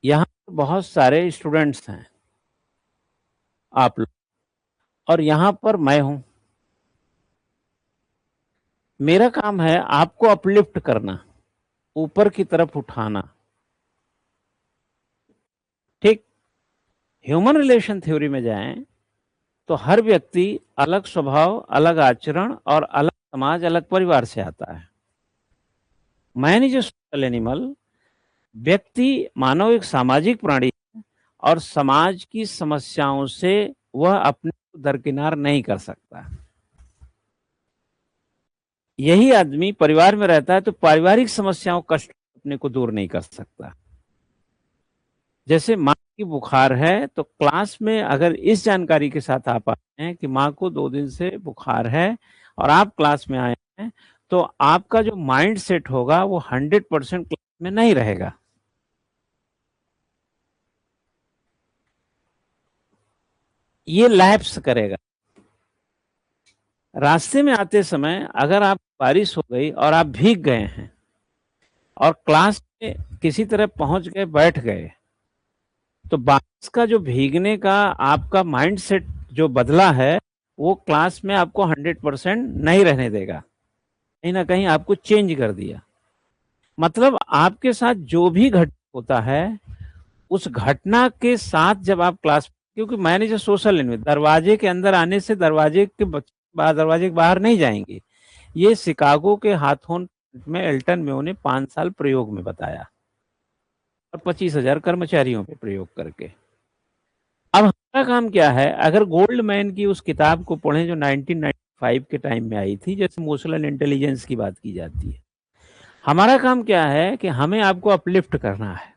यहाँ पर बहुत सारे स्टूडेंट्स हैं आप लोग, और यहाँ पर मैं हूँ। मेरा काम है आपको अपलिफ्ट करना, ऊपर की तरफ उठाना। ठीक। ह्यूमन रिलेशन थ्योरी में जाएं तो हर व्यक्ति अलग स्वभाव, अलग आचरण और अलग समाज, अलग परिवार से आता है। Man is a social animal. व्यक्ति, मानव एक सामाजिक प्राणी है और समाज की समस्याओं से वह अपने को दरकिनार नहीं कर सकता। यही आदमी परिवार में रहता है तो पारिवारिक समस्याओं, कष्ट अपने को दूर नहीं कर सकता। जैसे माँ की बुखार है तो क्लास में अगर इस जानकारी के साथ आप आए हैं कि माँ को 2 दिन से बुखार है और आप क्लास में आए हैं, तो आपका जो माइंड सेट होगा वो 100% क्लास में नहीं रहेगा। ये लैप्स करेगा। रास्ते में आते समय अगर आप बारिश हो गई और आप भीग गए हैं और क्लास में किसी तरह पहुंच गए, बैठ गए, तो बारिश का जो भीगने का आपका माइंड सेट जो बदला है वो क्लास में आपको 100% नहीं रहने देगा। कहीं ना कहीं आपको चेंज कर दिया। मतलब आपके साथ जो भी घटना होता है उस घटना के साथ जब आप क्लास, क्योंकि मैंने जो सोशल इनमें दरवाजे के अंदर आने से दरवाजे के दरवाजे के बाहर नहीं जाएंगे। ये शिकागो के हाथोन में एल्टन मेयो ने 5 साल प्रयोग में बताया और 25,000 कर्मचारियों पे प्रयोग करके। अब हमारा काम क्या है, अगर गोल्डमैन की उस किताब को पढ़ें जो 1995 के टाइम में आई थी, जैसे इमोशनल इंटेलिजेंस की बात की जाती है, हमारा काम क्या है कि हमें आपको अपलिफ्ट करना है।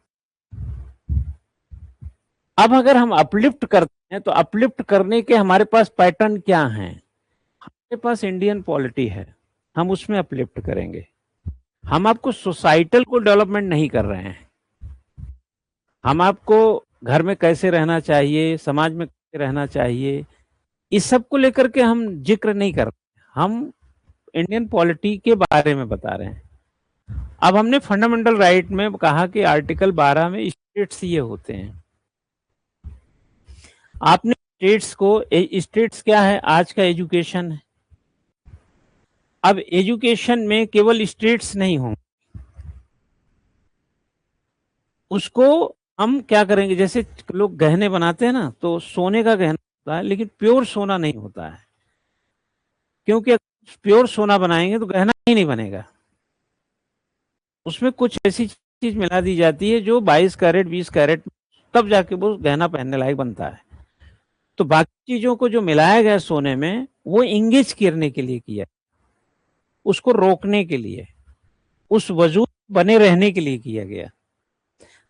अब अगर हम अपलिफ्ट करते हैं तो अपलिफ्ट करने के हमारे पास पैटर्न क्या हैं? हमारे पास इंडियन पॉलिटी है, हम उसमें अपलिफ्ट करेंगे। हम आपको सोसाइटल को डेवलपमेंट नहीं कर रहे हैं। हम आपको घर में कैसे रहना चाहिए, समाज में कैसे रहना चाहिए, इस सब को लेकर के हम जिक्र नहीं कर रहे। हम इंडियन पॉलिटी के बारे में बता रहे हैं। अब हमने फंडामेंटल राइट में कहा कि आर्टिकल 12 में स्टेट्स ये होते हैं। आपने स्टेट्स को, स्टेट्स क्या है? आज का एजुकेशन है। अब एजुकेशन में केवल स्टेट्स नहीं होंगे, उसको हम क्या करेंगे, जैसे लोग गहने बनाते हैं ना, तो सोने का गहना होता है लेकिन प्योर सोना नहीं होता है, क्योंकि प्योर सोना बनाएंगे तो गहना ही नहीं बनेगा। उसमें कुछ ऐसी चीज मिला दी जाती है जो 22 कैरेट 20 कैरेट, तब जाके वो गहना पहनने लायक बनता है। तो बाकी चीजों को जो मिलाया गया सोने में, वो इंगेज करने के लिए किया, उसको रोकने के लिए, उस वजूद बने रहने के लिए किया गया।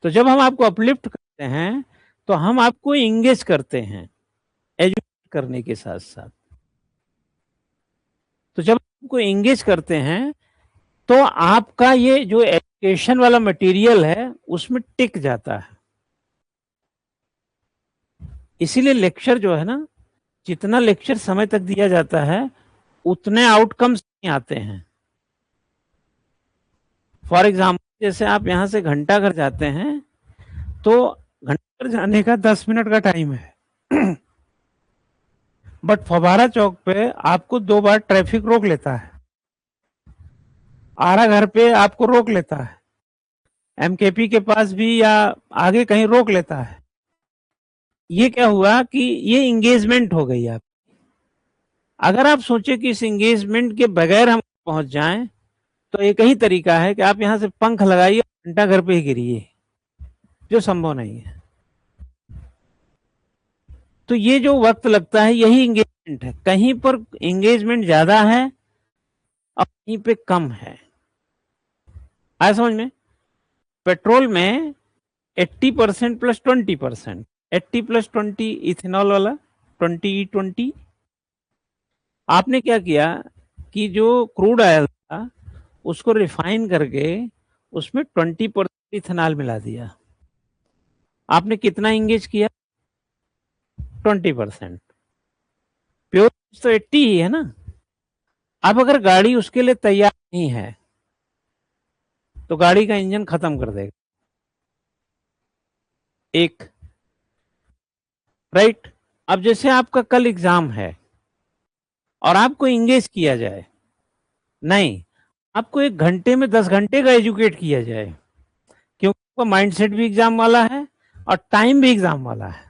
तो जब हम आपको अपलिफ्ट करते हैं तो हम आपको इंगेज करते हैं एजुकेट करने के साथ साथ। तो जब आपको इंगेज करते हैं तो आपका ये जो एजुकेशन वाला मटेरियल है उसमें टिक जाता है। इसीलिए लेक्चर जो है ना, जितना लेक्चर समय तक दिया जाता है उतने आउटकम्स नहीं आते हैं। फॉर एग्जाम्पल, जैसे आप यहाँ से घंटाघर जाते हैं तो घंटाघर जाने का 10 मिनट का टाइम है बट फव्वारा चौक पे आपको 2 बार ट्रैफिक रोक लेता है, आरा घर पे आपको रोक लेता है, एमकेपी के पास भी या आगे कहीं रोक लेता है। ये क्या हुआ कि ये इंगेजमेंट हो गई। आप अगर आप सोचे कि इस इंगेजमेंट के बगैर हम पहुंच जाएं तो एक ही तरीका है कि आप यहां से पंख लगाइए, घंटा घर पे ही गिरिए, जो संभव नहीं है। तो ये जो वक्त लगता है यही इंगेजमेंट है। कहीं पर इंगेजमेंट ज्यादा है और कहीं पे कम है। आया समझ में? पेट्रोल में 80% प्लस 20%, 80+20 इथेनॉल वाला, 20E20। आपने क्या किया कि जो क्रूड ऑयल था उसको रिफाइन करके उसमें 20% इथेनॉल मिला दिया। आपने कितना इंगेज किया? 20%। प्योर तो 80 ही है ना। अब अगर गाड़ी उसके लिए तैयार नहीं है तो गाड़ी का इंजन खत्म कर देगा। एक, राइट। अब जैसे आपका कल एग्जाम है और आपको इंगेज किया जाए, नहीं, आपको 1 घंटे में 10 घंटे का एजुकेट किया जाए, क्योंकि आपका माइंडसेट भी एग्जाम वाला है और टाइम भी एग्जाम वाला है।